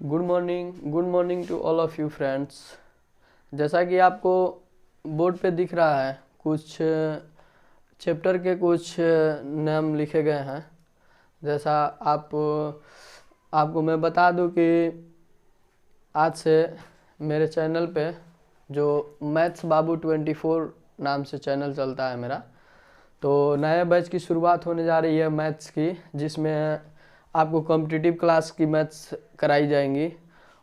Good morning to all of you friends. जैसा कि आपको बोर्ड पे दिख रहा है, कुछ चैप्टर के कुछ नाम लिखे गए हैं। जैसा आपको मैं बता दूं कि आज से मेरे चैनल पे जो मैथ्स बाबू 24 नाम से चैनल चलता है मेरा, तो नए बैच की शुरुआत होने जा रही है मैथ्स की, जिसमें आपको कॉम्पिटिटिव क्लास की मैथ्स कराई जाएंगी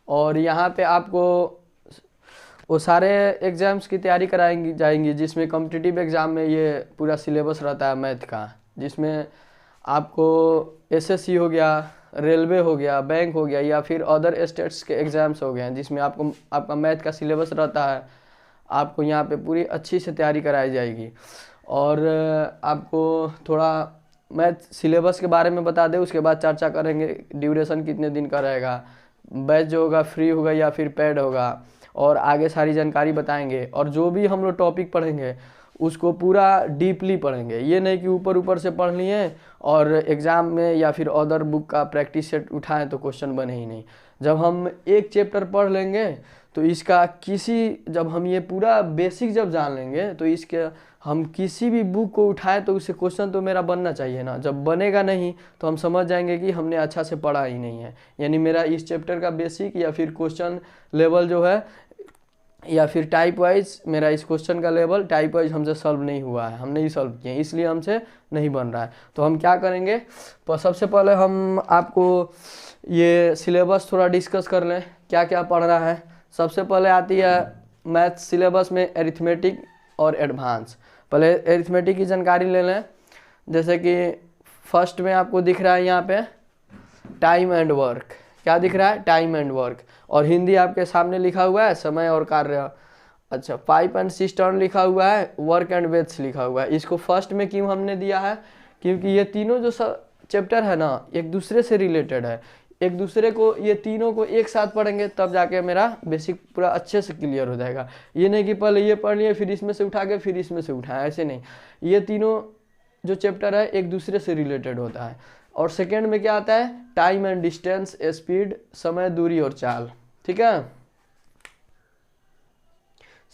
और यहाँ पे आपको वो सारे एग्ज़ाम्स की तैयारी कराएंगी जाएंगी जिसमें कॉम्पिटिटिव एग्ज़ाम में ये पूरा सिलेबस रहता है मैथ का, जिसमें आपको एसएससी हो गया, रेलवे हो गया, बैंक हो गया या फिर अदर स्टेट्स के एग्ज़ाम्स हो गए हैं जिसमें आपका मैथ का सिलेबस रहता है। आपको यहाँ पे पूरी अच्छी से तैयारी कराई जाएगी और आपको थोड़ा मैथ सिलेबस के बारे में बता दें, उसके बाद चर्चा करेंगे ड्यूरेशन कितने दिन का रहेगा, बैच जो होगा फ्री होगा या फिर पेड होगा, और आगे सारी जानकारी बताएंगे। और जो भी हम लोग टॉपिक पढ़ेंगे उसको पूरा डीपली पढ़ेंगे, ये नहीं कि ऊपर ऊपर से पढ़ लिए और एग्ज़ाम में या फिर अदर बुक का प्रैक्टिस सेट उठाएं तो क्वेश्चन बने ही नहीं। जब हम एक चैप्टर पढ़ लेंगे तो इसका जब हम ये पूरा बेसिक जब जान लेंगे तो इसके हम किसी भी बुक को उठाएं तो उससे क्वेश्चन तो मेरा बनना चाहिए ना। जब बनेगा नहीं तो हम समझ जाएंगे कि हमने अच्छा से पढ़ा ही नहीं है, यानी मेरा इस चैप्टर का बेसिक या फिर क्वेश्चन लेवल जो है या फिर टाइप वाइज मेरा इस क्वेश्चन का लेवल टाइप वाइज हमसे सॉल्व नहीं हुआ है, हम नहीं सॉल्व किए, इसलिए हमसे नहीं बन रहा है। तो हम क्या करेंगे, सबसे पहले हम आपको ये सिलेबस थोड़ा डिस्कस कर लें, क्या क्या पढ़ना है। सबसे पहले आती है मैथ सिलेबस में एरिथमेटिक और एडवांस। पहले एरिथमेटिक की जानकारी ले लें। जैसे कि फर्स्ट में आपको दिख रहा है यहाँ पे टाइम एंड वर्क। क्या दिख रहा है? Time and work. और हिंदी आपके सामने लिखा हुआ है समय और कार्य। अच्छा, 5 and 6 टर्न लिखा हुआ है, वर्क एंड वेथ्स लिखा हुआ है। इसको फर्स्ट में क्यों हमने दिया है? क्योंकि ये तीनों जो चैप्टर है ना, एक दूसरे से रिलेटेड है। एक दूसरे को ये तीनों को एक साथ पढ़ेंगे तब जाके मेरा बेसिक पूरा अच्छे से क्लियर हो जाएगा। ये नहीं कि पहले ये पढ़ लिए फिर इसमें से उठा के फिर इसमें से उठाए, ऐसे नहीं। ये तीनों जो चैप्टर है एक दूसरे से रिलेटेड होता है। और सेकेंड में क्या आता है? टाइम एंड डिस्टेंस, स्पीड, समय, दूरी और चाल। ठीक है,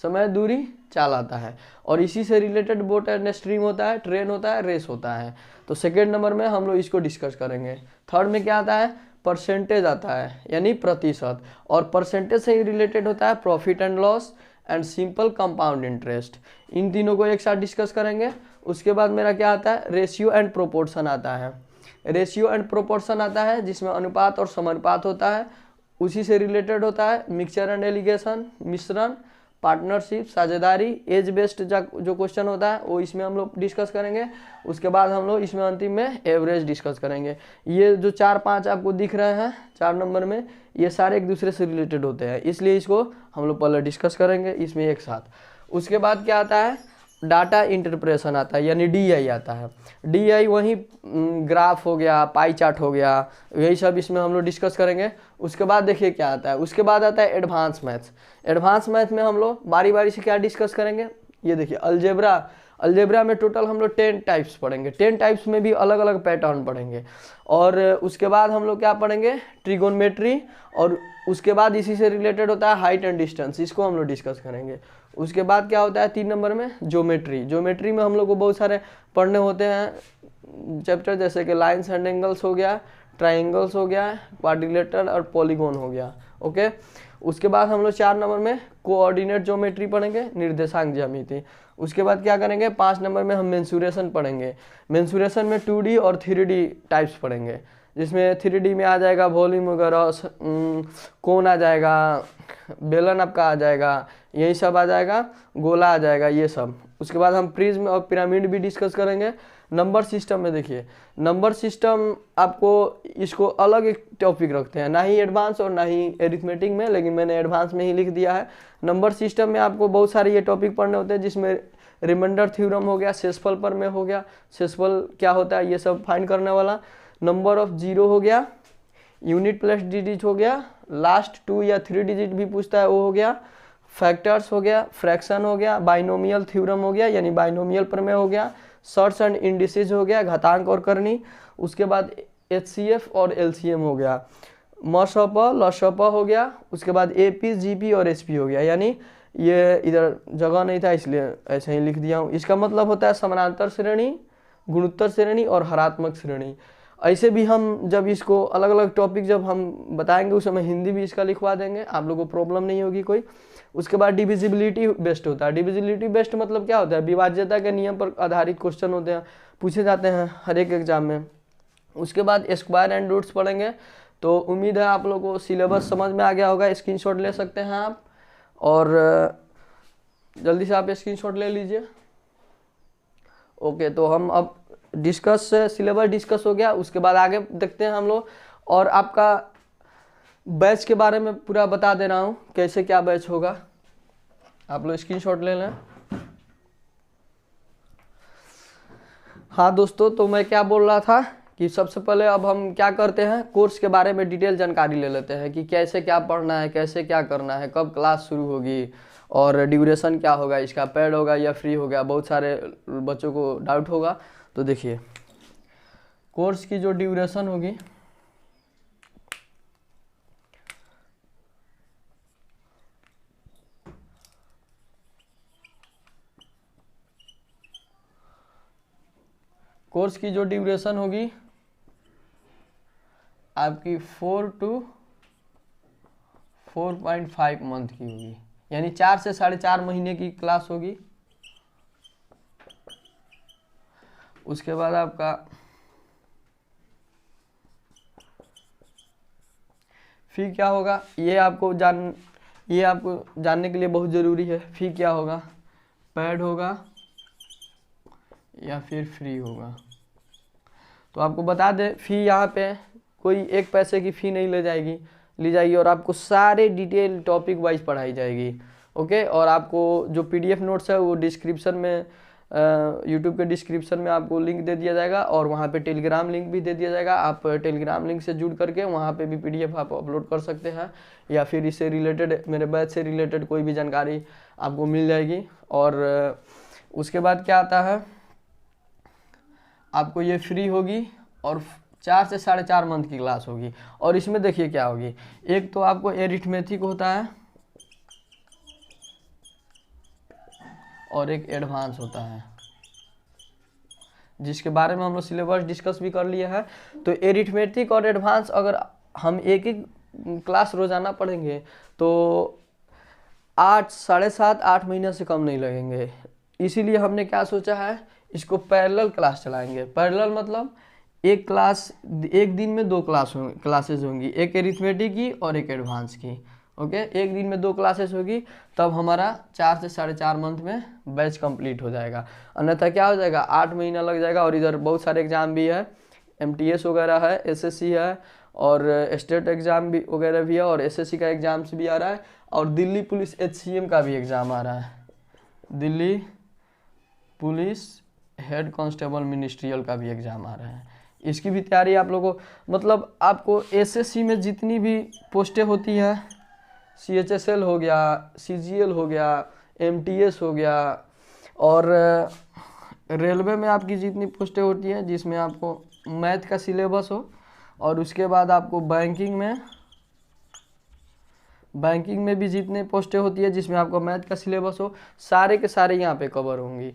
समय, दूरी, चाल आता है। और इसी से रिलेटेड बोट एंड स्ट्रीम होता है, ट्रेन होता है, रेस होता है। तो सेकेंड नंबर में हम लोग इसको डिस्कस करेंगे। थर्ड में क्या आता है? परसेंटेज आता है, यानी प्रतिशत। और परसेंटेज से ही रिलेटेड होता है profit and loss and simple compound interest. इन तीनों को एक साथ डिस्कस करेंगे। उसके बाद मेरा क्या आता है? रेशियो एंड प्रोपोर्शन आता है। रेशियो एंड प्रोपोर्शन आता है जिसमें अनुपात और समानुपात होता है। उसी से रिलेटेड होता है मिक्सचर एंड एलिगेशन, मिश्रण, पार्टनरशिप, साझेदारी, एज बेस्ड जो क्वेश्चन होता है वो इसमें हम लोग डिस्कस करेंगे। उसके बाद हम लोग इसमें अंतिम में एवरेज डिस्कस करेंगे। ये जो 4-5 आपको दिख रहे हैं 4 नंबर में, ये सारे एक दूसरे से रिलेटेड होते हैं, इसलिए इसको हम लोग पहले डिस्कस करेंगे इसमें एक साथ। उसके बाद क्या आता है? डाटा इंटरप्रेशन आता है, यानी डीआई आता है। डीआई वही ग्राफ हो गया, पाई चार्ट हो गया, यही सब इसमें हम लोग डिस्कस करेंगे। उसके बाद देखिए क्या आता है, उसके बाद आता है एडवांस मैथ्स। एडवांस मैथ में हम लोग बारी बारी से क्या डिस्कस करेंगे, ये देखिए अलजेब्रा। अलजेब्रा में टोटल हम लोग 10 टाइप्स पढ़ेंगे। 10 टाइप्स में भी अलग अलग पैटर्न पढ़ेंगे। और उसके बाद हम लोग क्या पढ़ेंगे? ट्रिगोनमेट्री। और उसके बाद इसी से रिलेटेड होता है हाइट एंड डिस्टेंस, इसको हम लोग डिस्कस करेंगे। उसके बाद क्या होता है 3 नंबर में? ज्योमेट्री। ज्योमेट्री में हम लोग को बहुत सारे पढ़ने होते हैं चैप्टर, जैसे कि लाइन्स एंड एंगल्स हो गया, ट्राइंगल्स हो गया, क्वाड्रिलेटरल और पॉलीगॉन हो गया। ओके, उसके बाद हम लोग 4 नंबर में कोऑर्डिनेट ज्योमेट्री पढ़ेंगे, निर्देशांक ज्यामिति। उसके बाद क्या करेंगे? 5 नंबर में हम मेंसुरेशन पढ़ेंगे। मेंसुरेशन में 2D और 3D टाइप्स पढ़ेंगे, जिसमें 3D में आ जाएगा वॉल्यूम वगैरह, कोन आ जाएगा, बेलन आपका आ जाएगा, यही सब आ जाएगा, गोला आ जाएगा, ये सब। उसके बाद हम प्रिज्म और पिरामिड भी डिस्कस करेंगे। नंबर सिस्टम में देखिए, नंबर सिस्टम आपको इसको अलग एक टॉपिक रखते हैं, ना ही एडवांस और ना ही एरिथमेटिक में, लेकिन मैंने एडवांस में ही लिख दिया है। नंबर सिस्टम में आपको बहुत सारे ये टॉपिक पढ़ने होते हैं, जिसमें रिमाइंडर थ्योरम हो गया, शेषफल पर में हो गया, शेषफल क्या होता है ये सब फाइंड करने वाला, नंबर ऑफ जीरो हो गया, यूनिट प्लस डिजिट हो गया, लास्ट 2 या 3 डिजिट भी पूछता है वो हो गया, फैक्टर्स हो गया, फ्रैक्शन हो गया, बाइनोमियल थ्योरम हो गया यानी बाइनोमियल प्रमेय हो गया, सर्ट्स एंड इंडिसेज हो गया, घातांक और करनी। उसके बाद HCF और LCM हो गया। मशप लशप हो गया, उसके बाद AP GP और SP हो गया। यानी ये इधर जगह नहीं था इसलिए ऐसे ही लिख दिया हूँ। इसका मतलब होता है समानांतर श्रेणी, गुणोत्तर श्रेणी और हरात्मक श्रेणी। ऐसे भी हम जब इसको अलग अलग टॉपिक जब हम बताएंगे उस समय हिंदी भी इसका लिखवा देंगे, आप लोगों को प्रॉब्लम नहीं होगी कोई। उसके बाद डिविजिबिलिटी बेस्ड होता है। डिविजिबिलिटी बेस्ड मतलब क्या होता है? विभाज्यता के नियम पर आधारित क्वेश्चन होते हैं, पूछे जाते हैं हर एक एग्जाम में। उसके बाद स्क्वायर एंड रूट्स पढ़ेंगे। तो उम्मीद है आप लोगों को सिलेबस समझ में आ गया होगा। स्क्रीनशॉट ले सकते हैं आप, और जल्दी से आप स्क्रीनशॉट ले लीजिए। ओके, तो हम अब सिलेबस डिस्कस हो गया। उसके बाद आगे देखते हैं हम लोग, और आपका बैच के बारे में पूरा बता दे रहा हूँ कैसे क्या बैच होगा। आप लोग स्क्रीनशॉट ले लें। हाँ दोस्तों, तो मैं क्या बोल रहा था कि सबसे पहले अब हम क्या करते हैं, कोर्स के बारे में डिटेल जानकारी ले लेते हैं कि कैसे क्या पढ़ना है, कैसे क्या करना है, कब क्लास शुरू होगी और ड्यूरेशन क्या होगा, इसका पेड होगा या फ्री होगा। बहुत सारे बच्चों को डाउट होगा। तो देखिए, कोर्स की जो ड्यूरेशन होगी, कोर्स की जो ड्यूरेशन होगी आपकी 4 to 4.5 मंथ की होगी, यानी 4 से 4.5 महीने की क्लास होगी। उसके बाद आपका फी क्या होगा, ये आपको जानने के लिए बहुत ज़रूरी है। फी क्या होगा, पेड होगा या फिर फ्री होगा। तो आपको बता दें, फ़ी यहाँ पे कोई 1 पैसे की फ़ी नहीं ली जाएगी और आपको सारे डिटेल टॉपिक वाइज पढ़ाई जाएगी। ओके, और आपको जो PDF नोट्स है वो डिस्क्रिप्शन में, यूट्यूब के डिस्क्रिप्शन में आपको लिंक दे दिया जाएगा, और वहाँ पे टेलीग्राम लिंक भी दे दिया जाएगा। आप टेलीग्राम लिंक से जुड़ करके वहाँ पे भी PDF आप अपलोड कर सकते हैं, या फिर इससे रिलेटेड, मेरे बैच से रिलेटेड कोई भी जानकारी आपको मिल जाएगी। और उसके बाद क्या आता है, आपको ये फ्री होगी और 4 से 4.5 मंथ की क्लास होगी। और इसमें देखिए क्या होगी, एक तो आपको एरिथमेटिक होता है और एक एडवांस होता है, जिसके बारे में हम लोग सिलेबस डिस्कस भी कर लिए हैं। तो एरिथमेटिक और एडवांस अगर हम एक ही क्लास रोजाना पढ़ेंगे तो 8 महीने से कम नहीं लगेंगे। इसीलिए हमने क्या सोचा है, इसको पैरेलल क्लास चलाएंगे। पैरेलल मतलब एक दिन में 2 क्लासेज होंगी, एक एरिथमेटिक की और एक एडवांस की। ओके, एक दिन में 2 क्लासेस होगी, तब हमारा 4 से 4.5 मंथ में बैच कंप्लीट हो जाएगा। अन्यथा क्या हो जाएगा, 8 महीना लग जाएगा। और इधर बहुत सारे एग्जाम भी है, MTS वगैरह है, SSC है, और स्टेट एग्जाम भी वगैरह भी है, और SSC का एग्जाम्स भी आ रहा है, और दिल्ली पुलिस HCM का भी एग्ज़ाम आ रहा है, Delhi police head constable ministerial का भी एग्ज़ाम आ रहा है। इसकी भी तैयारी आप लोगों को, मतलब आपको SSC में जितनी भी पोस्टें होती हैं, CHSL हो गया, CGL हो गया, MTS हो गया, और रेलवे में आपकी जितनी पोस्टें होती हैं जिसमें आपको मैथ का सिलेबस हो, और उसके बाद आपको बैंकिंग में भी जितने पोस्टें होती है जिसमें आपको मैथ का सिलेबस हो, सारे के सारे यहाँ पे कवर होंगी।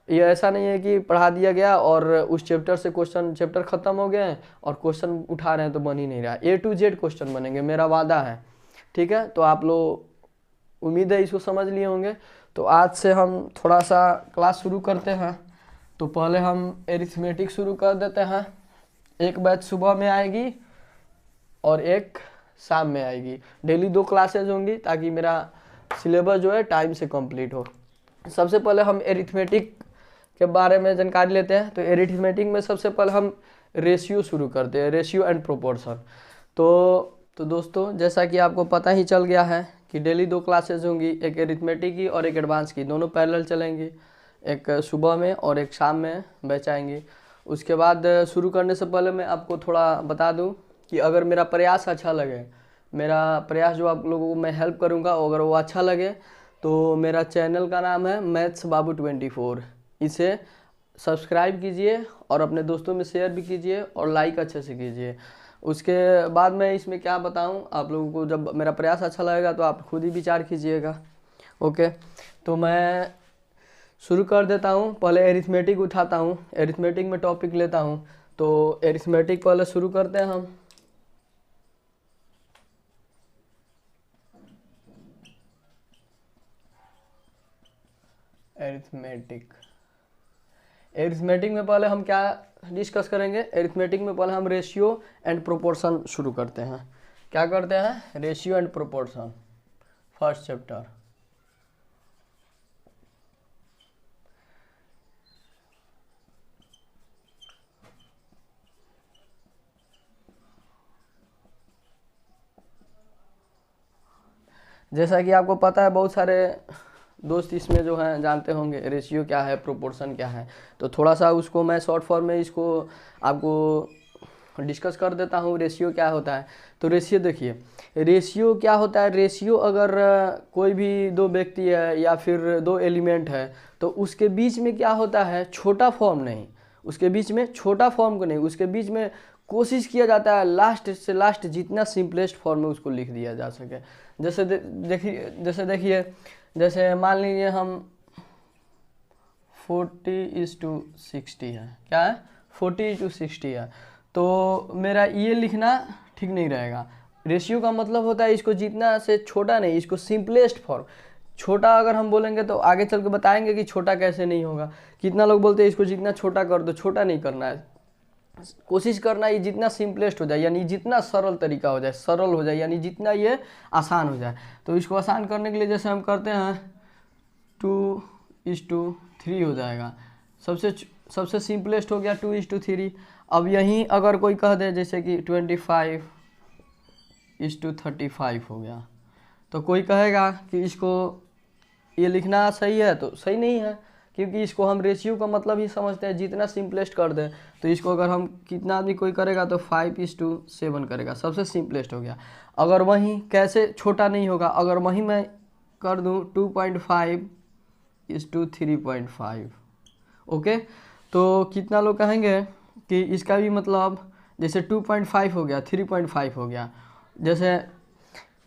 ये ऐसा नहीं है कि पढ़ा दिया गया और उस चैप्टर से चैप्टर ख़त्म हो गए और क्वेश्चन उठा रहे हैं तो बन ही नहीं रहा। A to Z क्वेश्चन बनेंगे, मेरा वादा है। ठीक है, तो आप लोग उम्मीद है इसको समझ लिए होंगे। तो आज से हम थोड़ा सा क्लास शुरू करते हैं। तो पहले हम एरिथमेटिक शुरू कर देते हैं। एक बैच सुबह में आएगी और एक शाम में आएगी। डेली 2 क्लासेज होंगी ताकि मेरा सिलेबस जो है टाइम से कंप्लीट हो। सबसे पहले हम एरिथमेटिक के बारे में जानकारी लेते हैं। तो एरिथमेटिक में सबसे पहले हम रेशियो शुरू करते हैं, रेशियो एंड प्रोपोर्शन। तो दोस्तों, जैसा कि आपको पता ही चल गया है कि डेली 2 क्लासेज होंगी, एक एरिथमेटिक की और एक एडवांस की, दोनों पैरेलल चलेंगी। एक सुबह में और एक शाम में बैच आएंगी। उसके बाद शुरू करने से पहले मैं आपको थोड़ा बता दूं कि अगर मेरा प्रयास अच्छा लगे, मेरा प्रयास जो आप लोगों को मैं हेल्प करूंगा, अगर वो अच्छा लगे तो मेरा चैनल का नाम है मैथ्स बाबू 24। इसे सब्सक्राइब कीजिए और अपने दोस्तों में शेयर भी कीजिए और लाइक अच्छे से कीजिए। उसके बाद मैं इसमें क्या बताऊं आप लोगों को, जब मेरा प्रयास अच्छा लगेगा तो आप खुद ही विचार कीजिएगा। ओके, तो मैं शुरू कर देता हूं। पहले एरिथमेटिक उठाता हूं, एरिथमेटिक में टॉपिक लेता हूं। तो एरिथमेटिक पहले शुरू करते हैं हम। एरिथमेटिक में पहले हम क्या डिस्कस करेंगे? एरिथमेटिक में पहले हम रेशियो एंड प्रोपोर्शन शुरू करते हैं। क्या करते हैं? Ratio and proportion, first chapter. जैसा कि आपको पता है, बहुत सारे दोस्त इसमें जो हैं जानते होंगे रेशियो क्या है, प्रोपोर्शन क्या है। तो थोड़ा सा उसको मैं शॉर्ट फॉर्म में इसको आपको डिस्कस कर देता हूँ। रेशियो क्या होता है? तो रेशियो देखिए, रेशियो क्या होता है? रेशियो अगर कोई भी दो व्यक्ति है या फिर दो एलिमेंट है तो उसके बीच में क्या होता है? छोटा फॉर्म नहीं, उसके बीच में छोटा फॉर्म को नहीं, उसके बीच में कोशिश किया जाता है लास्ट से लास्ट जितना सिंपलेस्ट फॉर्म में उसको लिख दिया जा सके। देखिए जैसे मान लीजिए हम 40:60 है। क्या है? 40:60 है। तो मेरा ये लिखना ठीक नहीं रहेगा। रेशियो का मतलब होता है इसको जितना से छोटा नहीं, इसको सिंपलेस्ट फॉर्म। छोटा अगर हम बोलेंगे तो आगे चल के बताएंगे कि छोटा कैसे नहीं होगा। कितना लोग बोलते हैं इसको जितना छोटा कर दो, छोटा नहीं करना है, कोशिश करना है जितना सिंपलेस्ट हो जाए, यानी जितना सरल तरीका हो जाए, सरल हो जाए, यानी जितना ये आसान हो जाए। तो इसको आसान करने के लिए जैसे हम करते हैं 2:3 हो जाएगा। सबसे सिंपलेस्ट हो गया 2:3। अब यहीं अगर कोई कह दे जैसे कि 25:35 हो गया, तो कोई कहेगा कि इसको ये लिखना सही है, तो सही नहीं है, क्योंकि इसको हम रेशियो का मतलब ही समझते हैं जितना सिंपलेस्ट कर दें। तो इसको अगर हम कितना आदमी कोई करेगा तो 5:7 करेगा, सबसे सिंपलेस्ट हो गया। अगर वहीं कैसे छोटा नहीं होगा, अगर वहीं मैं कर दूं 2.5:3.5, ओके, तो कितना लोग कहेंगे कि इसका भी मतलब जैसे 2.5 हो गया, 3.5 हो गया। जैसे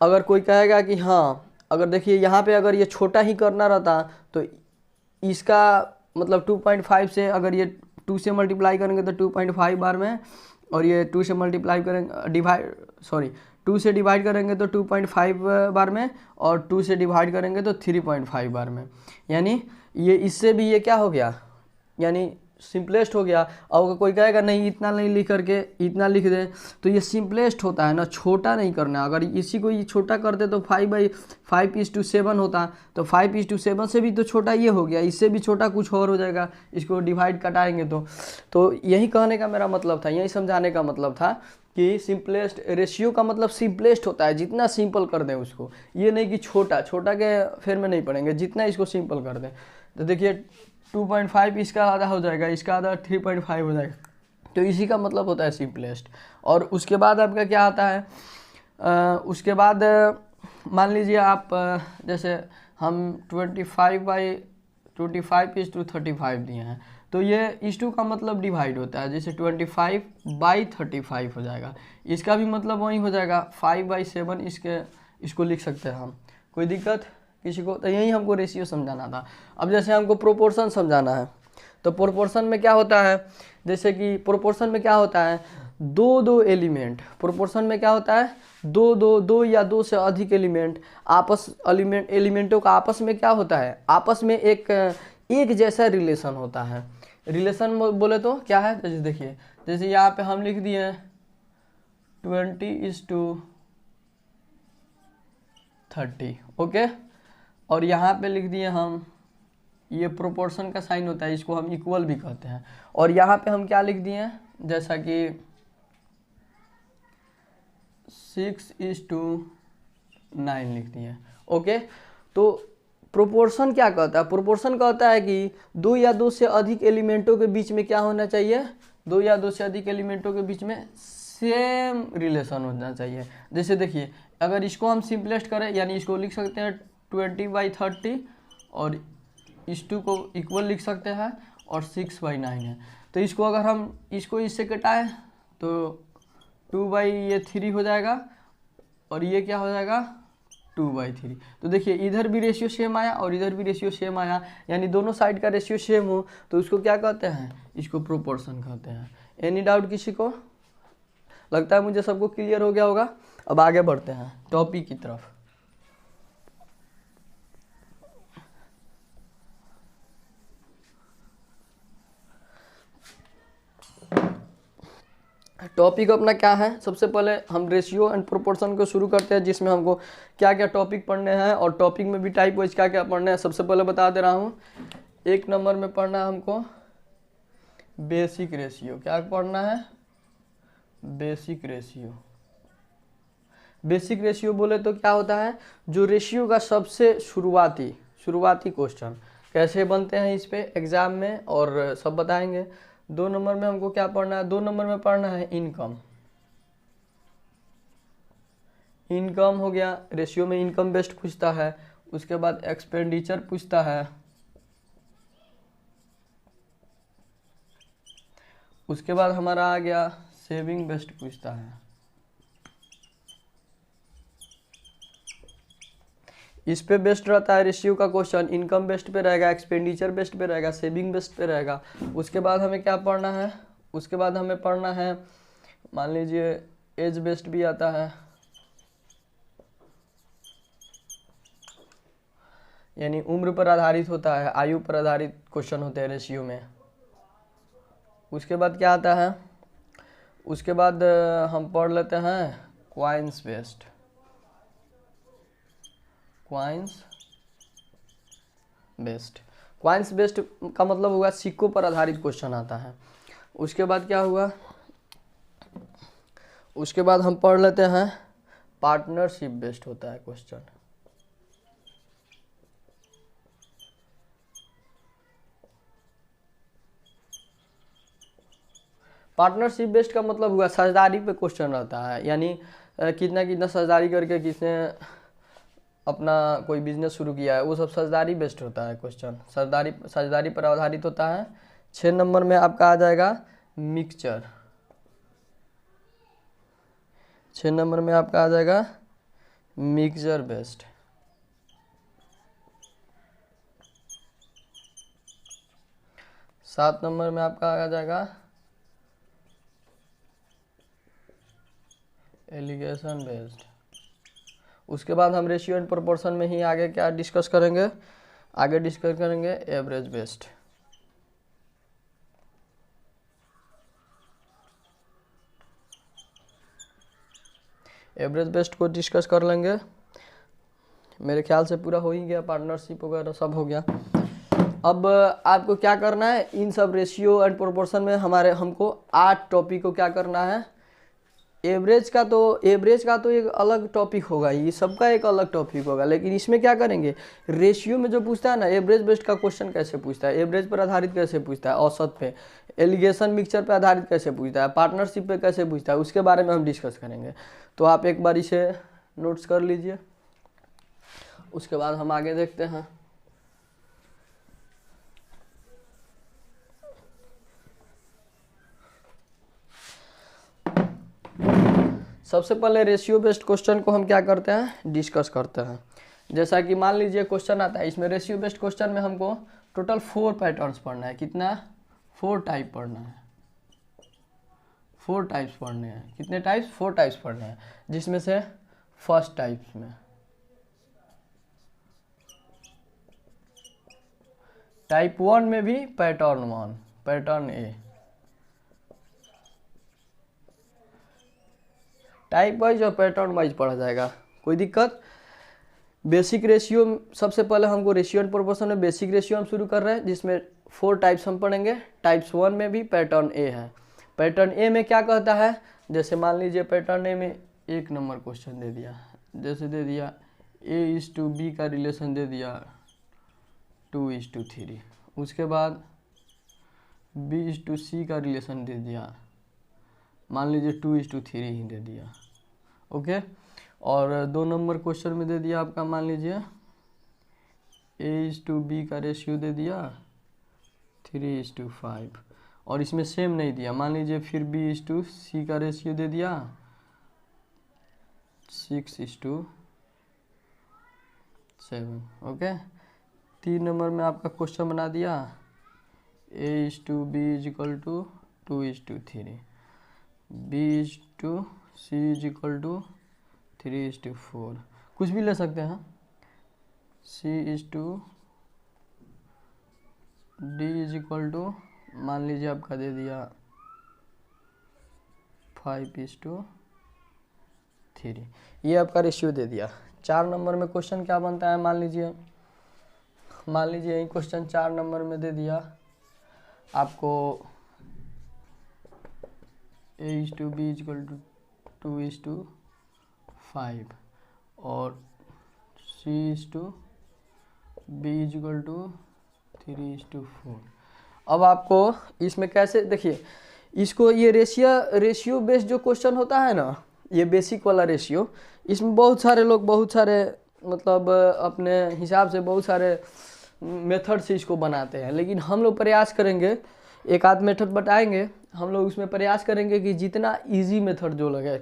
अगर कोई कहेगा कि हाँ, अगर देखिए यहाँ पे अगर ये छोटा ही करना रहता तो इसका मतलब 2.5 से अगर ये 2 से मल्टीप्लाई करेंगे तो 2.5 बार में, और ये 2 से मल्टीप्लाई करेंगे 2 से डिवाइड करेंगे तो 2.5 बार में, और 2 से डिवाइड करेंगे तो 3.5 बार में। यानी ये इससे भी ये क्या हो गया, यानी सिंपलेस्ट हो गया। और कोई कहेगा नहीं इतना नहीं लिख करके इतना लिख दे, तो ये सिंपलेस्ट होता है ना, छोटा नहीं करना। अगर इसी को ये छोटा कर दे तो 5/5:7 होता, तो 5:7 से भी तो छोटा ये हो गया, इससे भी छोटा कुछ और हो जाएगा, इसको डिवाइड कटाएंगे तो यही कहने का मेरा मतलब था, यही समझाने का मतलब था कि सिंपलेस्ट रेशियो का मतलब सिंपलेस्ट होता है, जितना सिंपल कर दें उसको। ये नहीं कि छोटा के फेर में नहीं पड़ेंगे, जितना इसको सिंपल कर दें। तो देखिए 2.5 इसका आधा हो जाएगा, इसका आधा 3.5 हो जाएगा, तो इसी का मतलब होता है सिंपलेस्ट। और उसके बाद आपका क्या आता है? उसके बाद मान लीजिए आप जैसे हम 25/35 दिए हैं, तो ये इस टू का मतलब डिवाइड होता है, जैसे 25/35 हो जाएगा। इसका भी मतलब वही हो जाएगा 5/7, इसको लिख सकते हैं हम, कोई दिक्कत किसी को? तो यही हमको रेशियो समझाना था। अब जैसे हमको प्रोपोर्शन समझाना है, तो प्रोपोर्शन में क्या होता है? जैसे कि प्रोपोर्शन में क्या होता है? दो एलिमेंट। प्रोपोर्शन में क्या होता है? दो या दो से अधिक एलिमेंटों का आपस में क्या होता है? आपस में एक जैसा रिलेशन होता है। रिलेशन बोले तो क्या है? जैसे देखिए, जैसे यहाँ पे हम लिख दिए 20:30, ओके, और यहाँ पे लिख दिए हम, ये प्रोपोर्शन का साइन होता है, इसको हम इक्वल भी कहते हैं। और यहाँ पे हम क्या लिख दिए हैं? जैसा कि 6:9 लिख दिए, ओके। तो प्रोपोर्शन क्या कहता है? प्रोपोर्शन कहता है कि दो या दो से अधिक एलिमेंटों के बीच में क्या होना चाहिए? दो या दो से अधिक एलिमेंटों के बीच में सेम रिलेशन होना चाहिए। जैसे देखिए, अगर इसको हम सिंपलेस्ट करें, यानी इसको लिख सकते हैं 20/30, और इस टू को इक्वल लिख सकते हैं, और 6/9 है। तो इसको अगर हम इसको इससे कटाएं तो 2/3 हो जाएगा और ये क्या हो जाएगा 2/3। तो देखिए इधर भी रेशियो सेम आया और इधर भी रेशियो सेम आया, यानी दोनों साइड का रेशियो सेम हो तो उसको क्या कहते हैं, इसको प्रोपोर्शन कहते हैं। एनी डाउट किसी को? लगता है मुझे सबको क्लियर हो गया होगा। अब आगे बढ़ते हैं टॉपिक की तरफ। टॉपिक अपना क्या है, सबसे पहले हम रेशियो एंड प्रोपोर्शन को शुरू करते हैं, जिसमें हमको क्या क्या टॉपिक पढ़ने हैं और टॉपिक में भी टाइप वाइज क्या क्या पढ़ने हैं। सबसे पहले बता दे रहा हूँ, 1 नंबर में पढ़ना है हमको बेसिक रेशियो। क्या पढ़ना है? Basic ratio. बेसिक रेशियो बोले तो क्या होता है, जो रेशियो का सबसे शुरुआती क्वेश्चन कैसे बनते हैं इस पे एग्जाम में, और सब बताएंगे। 2 नंबर में हमको क्या पढ़ना है, 2 नंबर में पढ़ना है इनकम। इनकम हो गया, रेशियो में इनकम बेस्ड पूछता है। उसके बाद एक्सपेंडिचर पूछता है। उसके बाद हमारा आ गया सेविंग बेस्ड पूछता है। इस पे बेस्ड रहता है रेशियो का क्वेश्चन, इनकम बेस्ड पे रहेगा, एक्सपेंडिचर बेस्ड पे रहेगा, सेविंग बेस्ड पे रहेगा। उसके बाद हमें क्या पढ़ना है, उसके बाद हमें पढ़ना है, मान लीजिए एज बेस्ड भी आता है, यानी उम्र पर आधारित होता है, आयु पर आधारित क्वेश्चन होते हैं रेशियो में। उसके बाद क्या आता है, उसके बाद हम पढ़ लेते हैं क्वाइंस बेस्ड। क्वाइंस बेस्ड का मतलब हुआ सिक्कों पर आधारित क्वेश्चन आता है। उसके बाद क्या हुआ, उसके बाद हम पढ़ लेते हैं पार्टनरशिप बेस्ड होता है क्वेश्चन। पार्टनरशिप बेस्ड का मतलब हुआ साझेदारी पे क्वेश्चन रहता है, यानी कितना कितना साझेदारी करके किसने अपना कोई बिजनेस शुरू किया है, वो सब साझेदारी बेस्ड होता है क्वेश्चन, साझेदारी पर आधारित होता है। 6 नंबर में आपका आ जाएगा मिक्सचर। 6 नंबर में आपका आ जाएगा मिक्सचर बेस्ड। सात नंबर में आपका आ जाएगा एलिगेशन बेस्ड। उसके बाद हम रेशियो एंड प्रोपोर्शन में ही आगे क्या डिस्कस करेंगे, आगे डिस्कस करेंगे एवरेज बेस्ड। एवरेज बेस्ड को डिस्कस कर लेंगे। मेरे ख्याल से पूरा हो ही गया, पार्टनरशिप वगैरह सब हो गया। अब आपको क्या करना है, इन सब रेशियो एंड प्रोपोर्शन में हमको 8 टॉपिक को क्या करना है, एवरेज का तो एक अलग टॉपिक होगा, ये सबका एक अलग टॉपिक होगा, लेकिन इसमें क्या करेंगे, रेशियो में जो पूछता है ना, एवरेज बेस्ड का क्वेश्चन कैसे पूछता है, एवरेज पर आधारित कैसे पूछता है, औसत पे, एलिगेशन मिक्सचर पे आधारित कैसे पूछता है, पार्टनरशिप पे कैसे पूछता है, उसके बारे में हम डिस्कस करेंगे। तो आप एक बार इसे नोट्स कर लीजिए, उसके बाद हम आगे देखते हैं। सबसे पहले रेशियो बेस्ड क्वेश्चन को हम क्या करते हैं, डिस्कस करते हैं। जैसा कि मान लीजिए क्वेश्चन आता है, इसमें रेशियो बेस्ड क्वेश्चन में हमको टोटल 4 पैटर्न्स पढ़ना है। कितना? 4 टाइप पढ़ना है, 4 टाइप्स पढ़ने हैं। कितने टाइप्स? 4 टाइप्स पढ़ने हैं, जिसमें से फर्स्ट टाइप्स में टाइप 1 में भी पैटर्न 1, पैटर्न ए। टाइप वाइज और पैटर्न वाइज पढ़ा जाएगा, कोई दिक्कत। बेसिक रेशियो सबसे पहले हमको रेशियो एंड प्रोपोर्शन में बेसिक रेशियो हम शुरू कर रहे हैं, जिसमें 4 टाइप्स हम पढ़ेंगे। टाइप्स 1 में भी पैटर्न ए है। पैटर्न ए में क्या कहता है, जैसे मान लीजिए पैटर्न ए में 1 नंबर क्वेश्चन दे दिया, जैसे दे दिया A:B का रिलेशन दे दिया 2:3। उसके बाद B:C का रिलेशन दे दिया, मान लीजिए 2:3 ही दे दिया, ओके। और 2 नंबर क्वेश्चन में दे दिया आपका, मान लीजिए A:B का रेशियो दे दिया 3:5। और इसमें सेम नहीं दिया, मान लीजिए फिर B/C का रेशियो दे दिया 6:7। ओके, 3 नंबर में आपका क्वेश्चन बना दिया A/B = 2:3, B/C = 3:4, कुछ भी ले सकते हैं। C/D = मान लीजिए आपका दे दिया 5:3, ये आपका रेशियो दे दिया। 4 नंबर में क्वेश्चन क्या बनता है, मान लीजिए यही क्वेश्चन 4 नंबर में दे दिया आपको A/B = 2:5 और C/B = 3:4। अब आपको इसमें कैसे देखिए, इसको ये रेशियो बेस्ड जो क्वेश्चन होता है ना, ये बेसिक वाला रेशियो, इसमें बहुत सारे लोग बहुत सारे मतलब अपने हिसाब से बहुत सारे मेथड से इसको बनाते हैं, लेकिन हम लोग प्रयास करेंगे, एक आध मेथड बताएंगे, हम लोग उसमें प्रयास करेंगे कि जितना इजी मेथड जो लगे,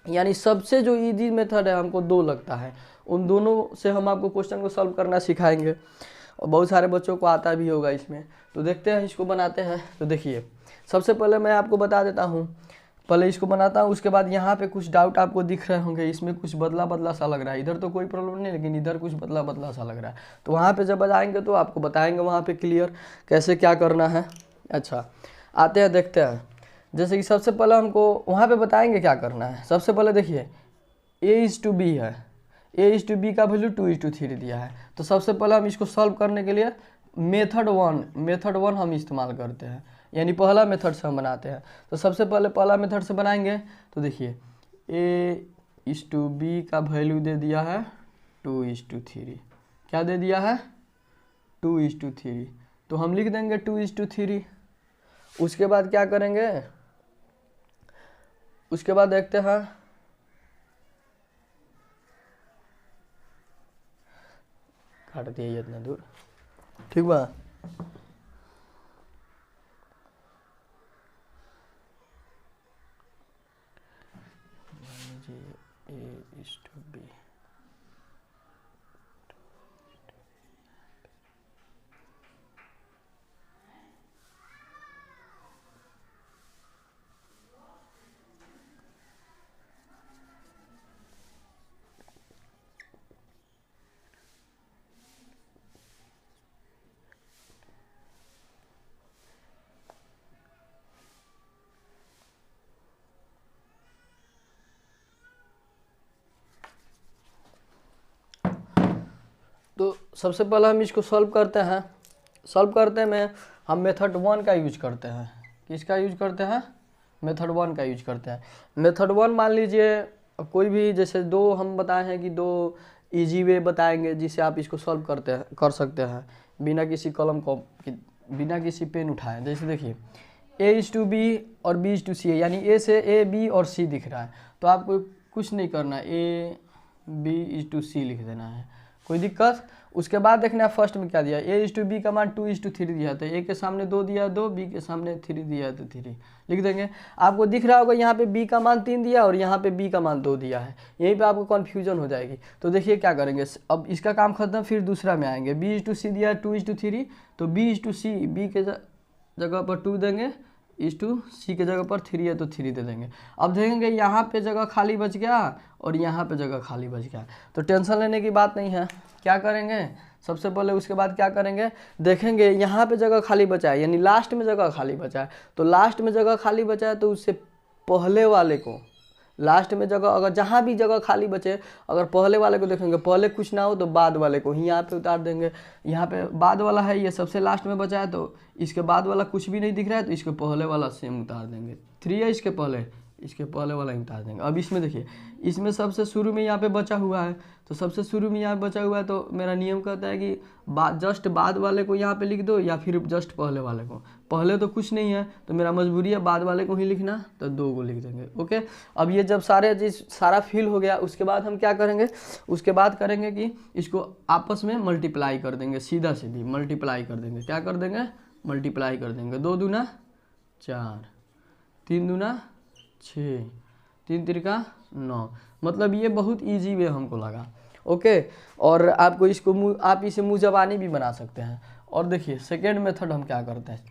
यानी सबसे जो इजी मेथड है हमको 2 लगता है, उन दोनों से हम आपको क्वेश्चन को सॉल्व करना सिखाएंगे और बहुत सारे बच्चों को आता भी होगा इसमें। तो देखते हैं इसको बनाते हैं। तो देखिए, सबसे पहले मैं आपको बता देता हूँ, पहले इसको बनाता हूँ, उसके बाद यहाँ पे कुछ डाउट आपको दिख रहे होंगे, इसमें कुछ बदला सा लग रहा है, इधर तो कोई प्रॉब्लम नहीं, लेकिन इधर कुछ बदला सा लग रहा है, तो वहाँ पे जब बताएंगे तो आपको बताएंगे वहाँ पे क्लियर कैसे क्या करना है। अच्छा, आते हैं देखते हैं। जैसे कि सबसे पहले हमको वहाँ पे बताएंगे क्या करना है। सबसे पहले देखिए A/B है, A/B का वैल्यू 2:3 दिया है, तो सबसे पहले हम इसको सॉल्व करने के लिए मेथड वन हम इस्तेमाल करते हैं, यानी पहला मेथड से हम बनाते हैं। तो सबसे पहले पहला मेथड से बनाएंगे। तो देखिए A/B का वैल्यू दे दिया है 2:3, क्या दे दिया है 2:3, तो हम लिख देंगे 2:3। उसके बाद क्या करेंगे, उसके बाद देखते हैं, काट दिया इतना दूर, ठीक बा। A/B तो सबसे पहले हम इसको सॉल्व करते हैं। सॉल्व करते में हम मेथड 1 का यूज करते हैं। किसका यूज करते हैं, मेथड 1 का यूज करते हैं। मेथड 1 मान लीजिए कोई भी, जैसे 2 हम बताए हैं कि 2 इजी वे बताएंगे जिससे आप इसको सॉल्व कर सकते हैं बिना किसी कलम को, बिना किसी पेन उठाए। जैसे देखिए A/B और B/C है, यानी A से A, B और C दिख रहा है, तो आपको कुछ नहीं करना, A/B/C लिख देना है, कोई दिक्कत। उसके बाद देखना है फर्स्ट में क्या दिया, A/B का मान 2:3 दिया था, A के सामने 2 दिया है 2, B के सामने 3 दिया है तो 3 लिख देंगे। आपको दिख रहा होगा यहाँ पे B का मान 3 दिया और यहाँ पे B का मान 2 दिया है, यहीं पे आपको कन्फ्यूजन हो जाएगी। तो देखिए क्या करेंगे, अब इसका काम खत्म, फिर दूसरा में आएंगे। B/C दिया है 2:3, तो B/C, B के जगह पर 2 देंगे, C के जगह पर 3 है तो 3 दे देंगे। अब देखेंगे यहाँ पे जगह खाली बच गया और यहाँ पे जगह खाली बच गया, तो टेंशन लेने की बात नहीं है। क्या करेंगे सबसे पहले, उसके बाद क्या करेंगे, देखेंगे यहाँ पे जगह खाली बचा है, यानी लास्ट में जगह खाली बचा है, तो लास्ट में जगह खाली बचा है तो उससे पहले वाले को, लास्ट में जगह अगर जहाँ भी जगह खाली बचे, अगर पहले वाले को देखेंगे, पहले कुछ ना हो तो बाद वाले को ही यहाँ पे उतार देंगे। यहाँ पे बाद वाला है, ये सबसे लास्ट में बचा है, तो इसके बाद वाला कुछ भी नहीं दिख रहा है तो इसके पहले वाला सेम उतार देंगे। 3 है इसके पहले वाला ही उतार देंगे। अब इसमें देखिए, इसमें सबसे शुरू में यहाँ पे बचा हुआ है, तो सबसे शुरू में यहाँ बचा हुआ है, तो मेरा नियम कहता है कि जस्ट बाद वाले को यहाँ पे लिख दो या फिर जस्ट पहले वाले को। पहले तो कुछ नहीं है तो मेरा मजबूरी है बाद वाले को ही लिखना, तो 2 को लिख देंगे। ओके, अब ये जब सारा फिल हो गया, उसके बाद हम क्या करेंगे, उसके बाद करेंगे कि इसको आपस में मल्टीप्लाई कर देंगे, सीधा सीधी मल्टीप्लाई कर देंगे। क्या कर देंगे, मल्टीप्लाई कर देंगे। 2 दूना 4, 3 दूना 6, 3 तिरका 9। मतलब ये बहुत इजी वे हमको लगा। ओके, और आपको इसको आप इसे मुँह ज़बानी भी बना सकते हैं। और देखिए सेकेंड मेथड हम क्या करते हैं,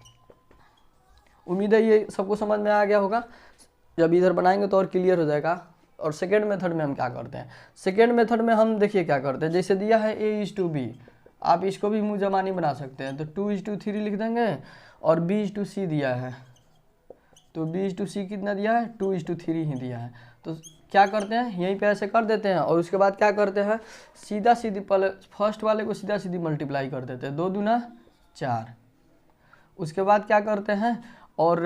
उम्मीद है ये सबको समझ में आ गया होगा। जब इधर बनाएंगे तो और क्लियर हो जाएगा। और सेकेंड मेथड में हम क्या करते हैं, सेकेंड मेथड में हम देखिए क्या करते हैं, जैसे दिया है A:B, आप इसको भी मुँह ज़बानी बना सकते हैं। तो 2:3 लिख देंगे। और B:C दिया है, तो B:C कितना दिया है, 2:3 ही दिया है। तो क्या करते हैं, यहीं पे ऐसे कर देते हैं। और उसके बाद क्या करते हैं, सीधा सीधी पहले फर्स्ट वाले को सीधा सीधी मल्टीप्लाई कर देते हैं, 2 दूना 4। उसके बाद क्या करते हैं, और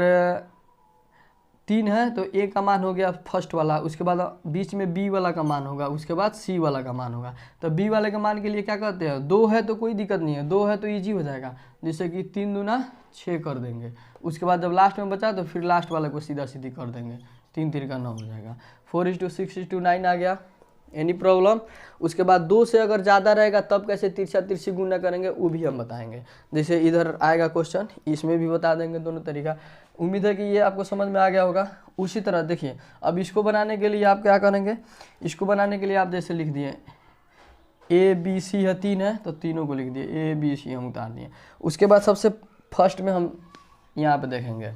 3 है तो A का मान हो गया फर्स्ट वाला, उसके बाद बीच में B वाला का मान होगा, उसके बाद C वाला का मान होगा। तो B वाले के मान के लिए क्या करते हैं, 2 है तो कोई दिक्कत नहीं है, 2 है तो ईजी हो जाएगा, जैसे कि 3 दूना 6 कर देंगे। उसके बाद जब लास्ट में बचा तो फिर लास्ट वाले को सीधा सीधी कर देंगे, 3 तिरका 9 हो जाएगा। 4:6:9 आ गया, एनी प्रॉब्लम। उसके बाद 2 से अगर ज़्यादा रहेगा तब कैसे तिरछा तिरछी गुना करेंगे वो भी हम बताएंगे। जैसे इधर आएगा क्वेश्चन, इसमें भी बता देंगे दोनों तरीका। उम्मीद है कि ये आपको समझ में आ गया होगा। उसी तरह देखिए अब इसको बनाने के लिए आप क्या करेंगे, इसको बनाने के लिए आप जैसे लिख दिए A B C है, 3 है तो तीनों को लिख दिए A B C हम उतार दिए। उसके बाद सबसे फर्स्ट में हम यहाँ पे देखेंगे,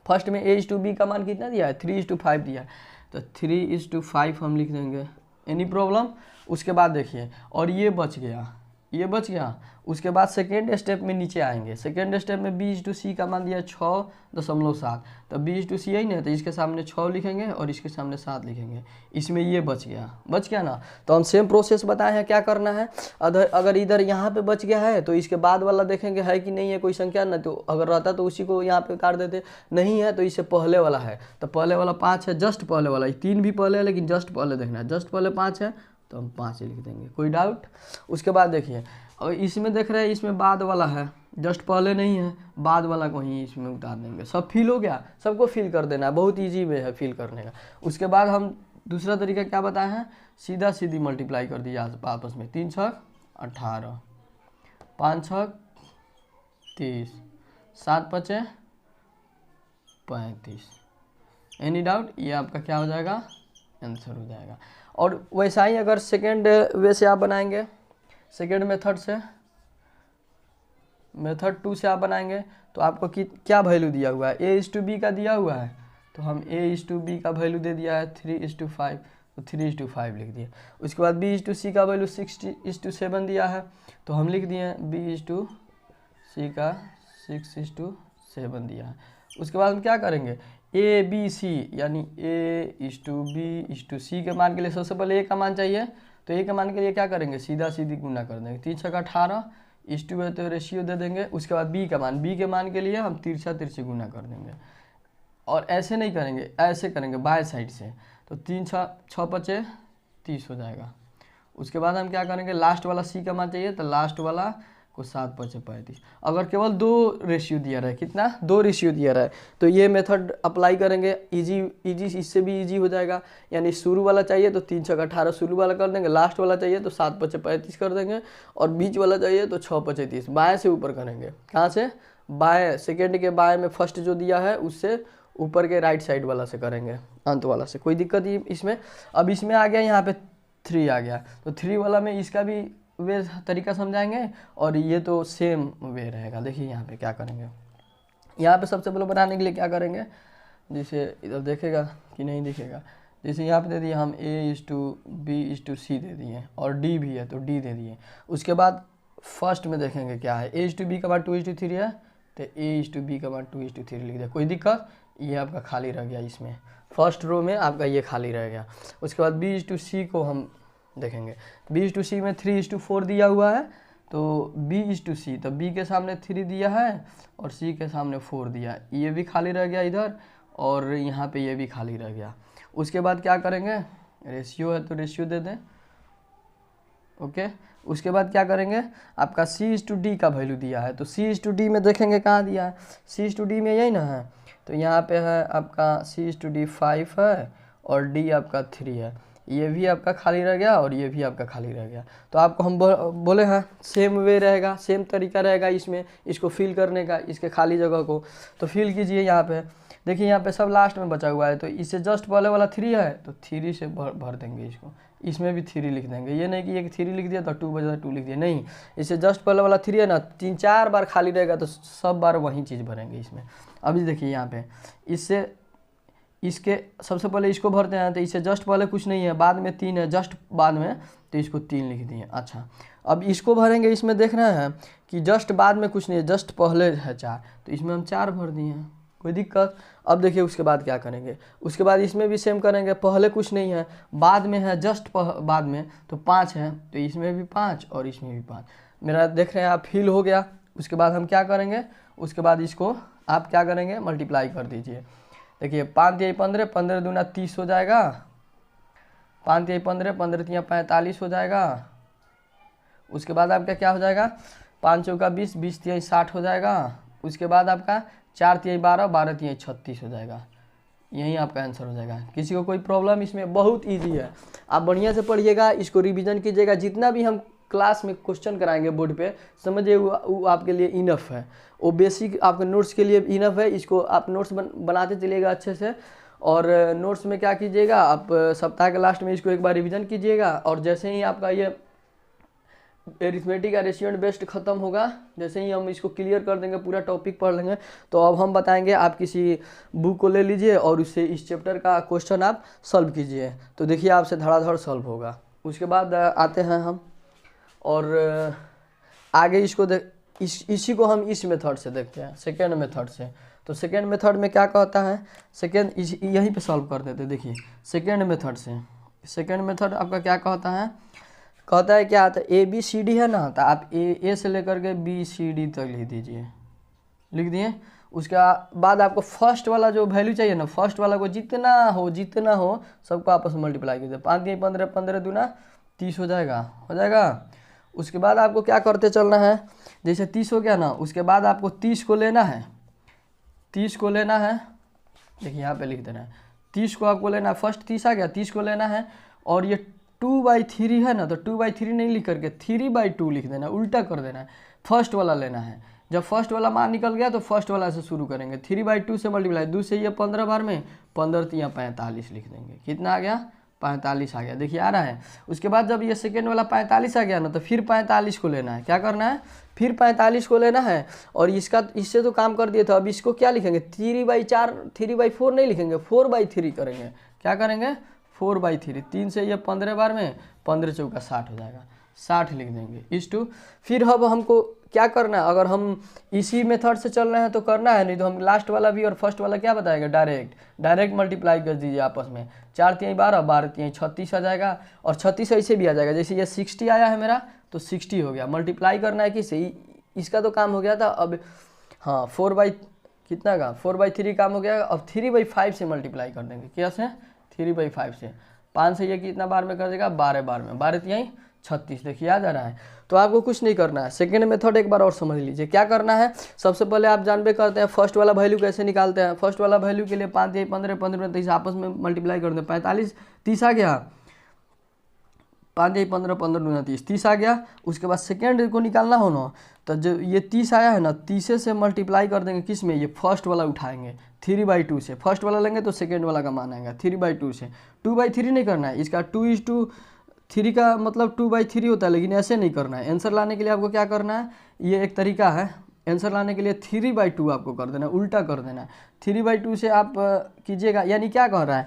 फर्स्ट में A:B का मान कितना दिया है, 3:5 दिया है, तो 3:5 हम लिख देंगे, एनी प्रॉब्लम। उसके बाद देखिए और ये बच गया, ये बच गया। उसके बाद सेकेंड स्टेप में नीचे आएंगे, सेकेंड स्टेप में B:C का मान दिया 6.7, तो B:C यही ना, तो इसके सामने 6 लिखेंगे और इसके सामने 7 लिखेंगे। इसमें ये बच गया ना। तो हम सेम प्रोसेस बताए हैं क्या करना है। अगर इधर यहाँ पे बच गया है तो इसके बाद वाला देखेंगे है कि नहीं है कोई संख्या ना, तो अगर रहता तो उसी को यहाँ पे काट देते, नहीं है तो इससे पहले वाला है, तो पहले वाला 5 है, जस्ट पहले वाला, 3 भी पहले है लेकिन जस्ट पहले देखना है, जस्ट पहले 5 है तो हम 5 ही लिख देंगे, कोई डाउट। उसके बाद देखिए और इसमें देख रहे हैं इसमें बाद वाला है, जस्ट पहले नहीं है, बाद वाला को ही इसमें उतार देंगे। सब फिल हो गया, सबको फिल कर देना है, बहुत इजी वे है फिल करने का। उसके बाद हम दूसरा तरीका क्या बताए हैं, सीधा सीधी मल्टीप्लाई कर दिया आपस में, 3 6 18, 5 6 30, 7 5 35। एनी डाउट, ये आपका क्या हो जाएगा, आंसर हो जाएगा। और वैसा ही अगर सेकेंड वे से आप बनाएंगे, सेकेंड मेथड से, मेथड 2 से आप बनाएंगे तो आपको क्या वैल्यू दिया हुआ है, A:B का दिया हुआ है, तो हम A:B का वैल्यू दे दिया है 3:5, तो 3:5 लिख दिए। उसके बाद B:C का वैल्यू 6:7 दिया है, तो हम लिख दिए B:C का 6:7 दिया है। उसके बाद हम क्या करेंगे, ABC यानी A:B:C के मान के लिए सबसे पहले A का मान चाहिए, तो A के मान के लिए क्या करेंगे, सीधा सीधी गुना कर देंगे, 3 6 18, है तो रेशियो दे देंगे। उसके बाद B के मान के लिए हम तिरछा तिरछी गुना कर देंगे। और ऐसे नहीं करेंगे, ऐसे करेंगे बाय साइड से, तो 3 6 6 5 30 हो जाएगा। उसके बाद हम क्या करेंगे, लास्ट वाला C का मान चाहिए, तो लास्ट वाला को 7 5 35। अगर केवल 2 रेशियो दिया रहे, कितना, 2 रेशियो दिया रहे, तो ये मेथड अप्लाई करेंगे, इजी इससे भी इजी हो जाएगा। यानी शुरू वाला चाहिए तो 3 6 18 शुरू वाला कर देंगे, लास्ट वाला चाहिए तो 7 5 35 कर देंगे, और बीच वाला चाहिए तो 6 5 30, बाएँ से ऊपर करेंगे। कहाँ से, बाएँ, सेकेंड के बाएँ में फर्स्ट जो दिया है उससे ऊपर के राइट साइड वाला से करेंगे, अंत वाला से, कोई दिक्कत नहीं इसमें। अब इसमें आ गया, यहाँ पे 3 आ गया, तो 3 वाला में इसका भी वे तरीका समझाएंगे, और ये तो सेम वे रहेगा। देखिए यहाँ पे क्या करेंगे, यहाँ पे सबसे पहले बनाने के लिए क्या करेंगे, जैसे इधर देखेगा कि नहीं दिखेगा, जैसे यहाँ पे दे दिए हम A:B:C दे दिए, और D भी है तो D दे दिए। उसके बाद फर्स्ट में देखेंगे क्या है, A:B का मान 2:3 है, तो A:B का मान 2:3 लिख दिया, कोई दिक्कत, ये आपका खाली रह गया, इसमें फर्स्ट रो में आपका ये खाली रह गया। उसके बाद B:C को हम देखेंगे, B:C में 3:4 दिया हुआ है, तो B:C, तो B के सामने 3 दिया है और C के सामने 4 दिया है, ये भी खाली रह गया इधर, और यहाँ पे ये भी खाली रह गया। उसके बाद क्या करेंगे, रेशियो है तो रेशियो दे दें, ओके। उसके बाद क्या करेंगे, आपका C:D का वैल्यू दिया है, तो C:D में देखेंगे कहाँ दिया है, C:D में यही ना है, तो यहाँ पे है आपका C:D 5 है और D आपका 3 है। ये भी आपका खाली रह गया और ये भी आपका खाली रह गया। तो आपको हम बोले हैं सेम वे रहेगा, सेम तरीका रहेगा इसमें इसको फिल करने का, इसके खाली जगह को। तो फिल कीजिए यहाँ पे, देखिए यहाँ पे सब लास्ट में बचा हुआ है, तो इससे जस्ट पहले वाला 3 है तो 3 से भर देंगे इसको, इसमें भी 3 लिख देंगे। ये नहीं कि एक 3 लिख दिया तो 2 बजा 2 लिख दिया, नहीं, इससे जस्ट पहले वाला 3 है ना, 3-4 बार खाली रहेगा तो सब बार वही चीज़ भरेंगे इसमें। अभी देखिए यहाँ पे इससे इसके सबसे पहले इसको भरते हैं, तो इससे जस्ट पहले कुछ नहीं है, बाद में 3 है, जस्ट बाद में, तो इसको 3 लिख दिए। अच्छा, अब इसको भरेंगे, इसमें देख रहे हैं कि जस्ट बाद में कुछ नहीं है, जस्ट पहले है 4, तो इसमें हम 4 भर दिए हैं, कोई दिक्कत। अब देखिए उसके बाद क्या करेंगे, उसके बाद इसमें भी सेम करेंगे, पहले कुछ नहीं है, बाद में है, जस्ट बाद में, तो 5 है, तो इसमें भी 5 और इसमें भी 5। मेरा देख रहे हैं आप फिल हो गया। उसके बाद हम क्या करेंगे, उसके बाद इसको आप क्या करेंगे, मल्टीप्लाई कर दीजिए। देखिए 5 × 15, 15 दूना 30 हो जाएगा, 5 × 15, 15 × 45 हो जाएगा। उसके बाद आपका क्या हो जाएगा, 5 × 20, 20 × 60 हो जाएगा। उसके बाद आपका 4 × 12, 12 × 36 हो जाएगा। यही आपका आंसर हो जाएगा। किसी को कोई प्रॉब्लम, इसमें बहुत इजी है, आप बढ़िया से पढ़िएगा, इसको रिवीजन कीजिएगा। जितना भी हम क्लास में क्वेश्चन कराएंगे बोर्ड पे, समझिए वो आपके लिए इनफ है, वो बेसिक आपके नोट्स के लिए इनफ है। इसको आप नोट्स बनाते चलिएगा अच्छे से, और नोट्स में क्या कीजिएगा, आप सप्ताह के लास्ट में इसको एक बार रिवीजन कीजिएगा, और जैसे ही आपका ये एरिथमेटिक या रेशियो एंड बेस्ट खत्म होगा, जैसे ही हम इसको क्लियर कर देंगे, पूरा टॉपिक पढ़ लेंगे, तो अब हम बताएंगे आप किसी बुक को ले लीजिए और उससे इस चैप्टर का क्वेश्चन आप सॉल्व कीजिए। तो देखिए आपसे धड़ाधड़ सॉल्व होगा। उसके बाद आते हैं हम और आगे इसको इसी को हम इस मेथड से देखते हैं, सेकेंड मेथड से। तो सेकेंड मेथड में क्या कहता है, सेकेंड यहीं पे सॉल्व कर देते। देखिए सेकेंड मेथड से, सेकेंड मेथड आपका क्या कहता है, कहता है क्या आता है, ABCD है ना, तो आप ए से लेकर के BCD तक लिख दीजिए, लिख दिए। उसके बाद आपको फर्स्ट वाला जो वैल्यू चाहिए ना, फर्स्ट वाला को जितना हो सबको आपस में मल्टीप्लाई कीजिए। 5 × 15, 15 दूना 30 हो जाएगा। उसके बाद आपको क्या करते चलना है, जैसे 30 हो गया ना, उसके बाद आपको 30 को लेना है, 30 को लेना है, देखिए यहाँ पे लिख देना है, 30 को आपको लेना है। फर्स्ट 30 आ गया, 30 को लेना है, और ये 2/3 है ना, तो 2/3 नहीं लिख करके 3/2 लिख देना, उल्टा कर देना है, फर्स्ट वाला लेना है। जब फर्स्ट वाला मान निकल गया तो फर्स्ट वाला से शुरू करेंगे, 3/2 से मल्टीप्लाई, 2 से ये 15 बार में 15 × 45 लिख देंगे। कितना आ गया, 45 आ गया, देखिए आ रहा है। उसके बाद जब ये सेकेंड वाला 45 आ गया ना, तो फिर 45 को लेना है, क्या करना है, फिर 45 को लेना है, और इससे तो काम कर दिए थे। अब इसको क्या लिखेंगे, 3/4, 3/4 नहीं लिखेंगे, 4/3 करेंगे। क्या करेंगे, 4/3, 3 से ये 15 बार में, 15 × 4 = 60 हो जाएगा, 60 लिख देंगे इस टू। फिर अब हमको क्या करना है, अगर हम इसी मेथड से चल रहे हैं तो करना है, नहीं तो हम लास्ट वाला भी और फर्स्ट वाला क्या बताएगा, डायरेक्ट मल्टीप्लाई कर दीजिए आपस में। 4 × 12, 12 × 36 आ जाएगा, और 36 ऐसे भी आ जाएगा। जैसे ये 60 आया है मेरा, तो 60 हो गया। मल्टीप्लाई करना है किससे, इसका तो काम हो गया था। अब हाँ 4/3 काम हो गया। अब 3/5 से मल्टीप्लाई कर देंगे, क्या से, 3/5 से। 5 से ये कितना बार में कर देगा, 12 बार में, 12 × 36, देखिए याद आ रहा है। तो आपको कुछ नहीं करना है। सेकेंड मेथड एक बार और समझ लीजिए, क्या करना है। सबसे पहले आप जानबे करते हैं फर्स्ट वाला वैल्यू कैसे निकालते हैं। फर्स्ट वाला वैल्यू के लिए 5 × 15, 15 × 30 आपस में मल्टीप्लाई कर दें, 45, 30 आ गया, 5 × 15, 15 × 30, 30 आ गया। उसके बाद सेकेंड को निकालना हो ना, तो जो ये 30 आया है ना, 30 से मल्टीप्लाई कर देंगे किस में, ये फर्स्ट वाला उठाएंगे 3/2 से। फर्स्ट वाला लेंगे तो सेकेंड वाला का मान आएगा 3/2 से। 2/3 नहीं करना है, इसका 2:3 का मतलब 2/3 होता है, लेकिन ऐसे नहीं करना है। आंसर लाने के लिए आपको क्या करना है, ये एक तरीका है आंसर लाने के लिए, 3/2 आपको कर देना है, उल्टा कर देना है। 3/2 से आप कीजिएगा, यानी क्या कह रहा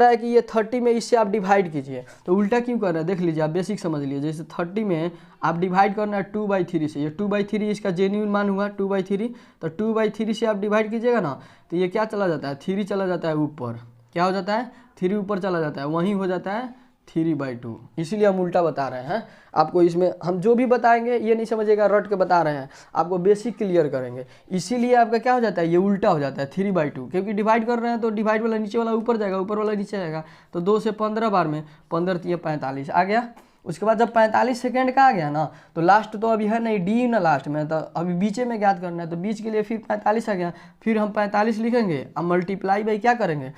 है कि ये 30 में इससे आप डिवाइड कीजिए। तो उल्टा क्यों कर रहा है, देख लीजिए, आप बेसिक समझ लीजिए। जैसे 30 में आप डिवाइड करना है 2/3 से, ये 2/3 इसका जेन्युइन मान हुआ 2/3, तो 2/3 से आप डिवाइड कीजिएगा ना, तो ये क्या चला जाता है, 3 चला जाता है ऊपर, क्या हो जाता है, 3 ऊपर चला जाता है, वहीं हो जाता है 3/2। इसीलिए हम उल्टा बता रहे हैं आपको। इसमें हम जो भी बताएंगे ये नहीं समझिएगा रट के बता रहे हैं, आपको बेसिक क्लियर करेंगे। इसीलिए आपका क्या हो जाता है, ये उल्टा हो जाता है 3/2, क्योंकि डिवाइड कर रहे हैं तो डिवाइड वाला नीचे वाला ऊपर जाएगा, ऊपर वाला नीचे आएगा। तो 2 से 15 बार में 15 × 45 आ गया। उसके बाद जब 45 सेकेंड का आ गया ना, तो लास्ट तो अभी है नहीं, डी ना लास्ट में, तो अभी बीचे में ज्ञात करना है। तो बीच के लिए फिर 45 आ गया, फिर हम 45 लिखेंगे, अब मल्टीप्लाई बाई क्या करेंगे,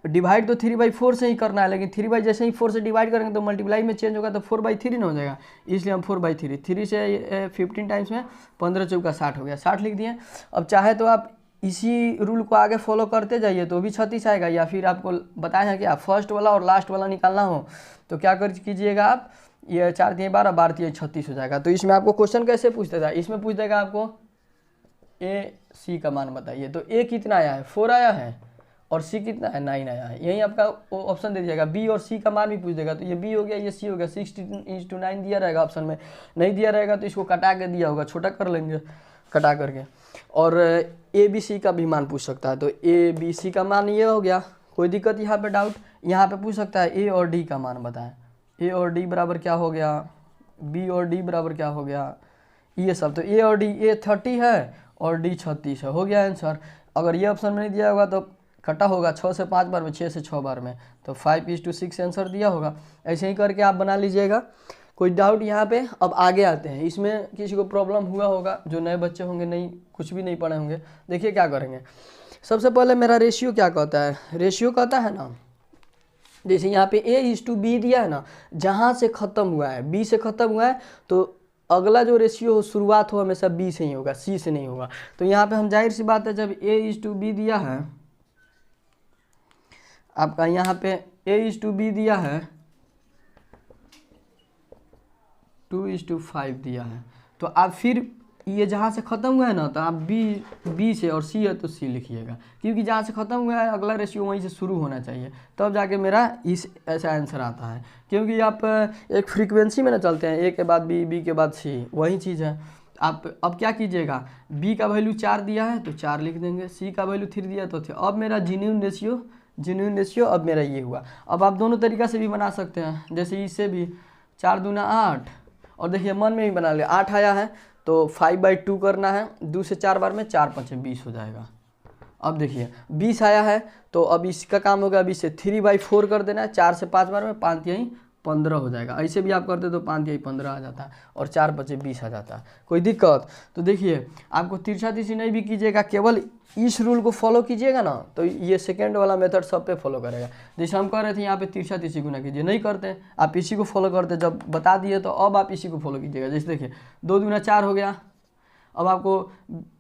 डिवाइड तो 3/4 से ही करना है, लेकिन 3 जैसे ही 4 से डिवाइड करेंगे तो मल्टीप्लाई में चेंज होगा तो 4/3 ना हो जाएगा, इसलिए हम 4/3 3 से 15 टाइम्स में 15 चौका 60 हो गया, 60 लिख दिए। अब चाहे तो आप इसी रूल को आगे फॉलो करते जाइए तो भी 36 आएगा, या फिर आपको बताया है कि आप फर्स्ट वाला और लास्ट वाला निकालना हो तो क्या कर कीजिएगा आप, ये 4 × 12 12 × 36 हो जाएगा। तो इसमें आपको क्वेश्चन कैसे पूछ देगा, इसमें पूछ देगा आपको ए सी का मान बताइए, तो ए कितना आया है 4 आया है और सी कितना है 9 आया है, यही आपका ऑप्शन दे दिएगा। बी और सी का मान भी पूछ देगा, तो ये बी हो गया ये सी हो गया, 16:9 दिया रहेगा ऑप्शन में, नहीं दिया रहेगा तो इसको कटा के दिया होगा, छोटा कर लेंगे कटा करके। और ए बी सी का भी मान पूछ सकता है, तो ए बी सी का मान ये हो गया, कोई दिक्कत यहाँ पे डाउट, यहाँ पे पूछ सकता है ए और डी का मान बताएं, ए और डी बराबर क्या हो गया, बी और डी बराबर क्या हो गया, ये सब। तो ए और डी, ए 30 है और डी 36 है, हो गया आंसर। अगर ये ऑप्शन में नहीं दिया होगा तो कटा होगा 6 से 5 बार में, 6 से 6 बार में, तो 5:6 आंसर दिया होगा। ऐसे ही करके आप बना लीजिएगा, कोई डाउट यहाँ पे। अब आगे आते हैं, इसमें किसी को प्रॉब्लम हुआ होगा, जो नए बच्चे होंगे, नहीं कुछ भी नहीं पढ़े होंगे, देखिए क्या करेंगे। सबसे पहले मेरा रेशियो क्या कहता है, रेशियो कहता है ना, जैसे यहाँ पे A:B दिया है ना, जहाँ से ख़त्म हुआ है B से ख़त्म हुआ है तो अगला जो रेशियो हो शुरुआत हो हमेशा B से ही होगा, C से नहीं होगा। तो यहाँ पे हम जाहिर सी बात है, जब A:B दिया है आपका, यहाँ पे A:B दिया है 2:5 दिया है, तो आप फिर ये जहाँ से ख़त्म हुआ है ना, तो आप बी से, और सी है तो सी लिखिएगा, क्योंकि जहाँ से ख़त्म हुआ है अगला रेशियो वहीं से शुरू होना चाहिए, तब जाके मेरा इस ऐसा आंसर आता है। क्योंकि आप एक फ्रीक्वेंसी में ना चलते हैं, ए के बाद बी के बाद सी, वही चीज़ है। आप अब क्या कीजिएगा, बी का वैल्यू 4 दिया है तो 4 लिख देंगे, सी का वैल्यू 3 दिया तो 3। अब मेरा जेन्युइन रेशियो अब मेरा ये हुआ। अब आप दोनों तरीक़ा से भी बना सकते हैं, जैसे इससे भी 4 दूना 8, और देखिए मन में भी बना लिया, 8 आया है तो 5/2 करना है, 2 से 4 बार में, 4 × 5 = 20 हो जाएगा। अब देखिए 20 आया है तो अब इसका काम होगा, अभी से 3/4 कर देना है, 4 से 5 बार में, 5 × 15 हो जाएगा। ऐसे भी आप करते तो 5 × 15 आ जाता है और 4 × 5 = 20 आ जाता है। कोई दिक्कत? तो देखिए आपको तिरछा तिरछी नहीं भी कीजिएगा, केवल इस रूल को फॉलो कीजिएगा ना, तो ये सेकेंड वाला मेथड सब पे फॉलो करेगा। जैसे हम कह रहे थे यहाँ पे तिरछा तिरछी गुना कीजिए, नहीं करते आप इसी को फॉलो करते, जब बता दिए तो अब आप इसी को फॉलो कीजिएगा। जैसे देखिए 2 दूना 4 हो गया, अब आपको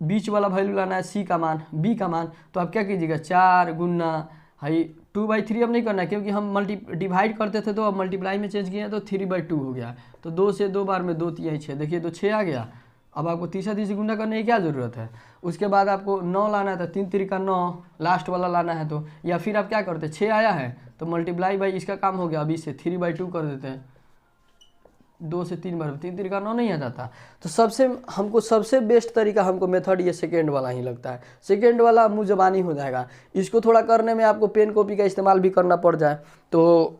बीच वाला वैल्यू लाना है, सी का मान, बी का मान, तो आप क्या कीजिएगा 4 गुना 2/3 अब नहीं करना है, क्योंकि हम डिवाइड करते थे तो अब मल्टीप्लाई में चेंज किया तो 3/2 हो गया, तो 2 से 2 बार में 2 × 3 = 6, देखिए तो 6 आ गया। अब आपको तीसरा गुना करने की क्या ज़रूरत है। उसके बाद आपको 9 लाना है, तो 3 × 3 = 9, लास्ट वाला लाना है तो, या फिर आप क्या करते, 6 आया है तो मल्टीप्लाई बाई इसका काम हो गया, अभी से 3/2 कर देते हैं, 2 से 3 बार, 3 × 3 = 9 नहीं आ जाता। तो हमको सबसे बेस्ट तरीका हमको मेथड ये सेकेंड वाला ही लगता है। सेकेंड वाला मुँह ज़बानी हो जाएगा, इसको थोड़ा करने में आपको पेन कॉपी का इस्तेमाल भी करना पड़ जाए तो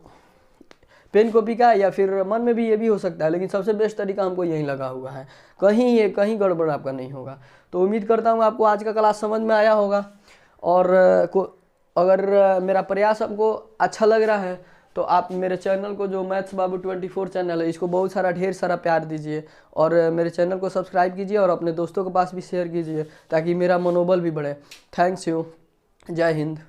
पेन कॉपी का, या फिर मन में भी ये भी हो सकता है, लेकिन सबसे बेस्ट तरीका हमको यही लगा हुआ है, कहीं गड़बड़ आपका नहीं होगा। तो उम्मीद करता हूँ आपको आज का क्लास समझ में आया होगा, और अगर मेरा प्रयास आपको अच्छा लग रहा है तो आप मेरे चैनल को, जो मैथ्स बाबू 24 चैनल है, इसको बहुत सारा ढेर सारा प्यार दीजिए, और मेरे चैनल को सब्सक्राइब कीजिए और अपने दोस्तों के पास भी शेयर कीजिए, ताकि मेरा मनोबल भी बढ़े। थैंक्स यू, जय हिंद।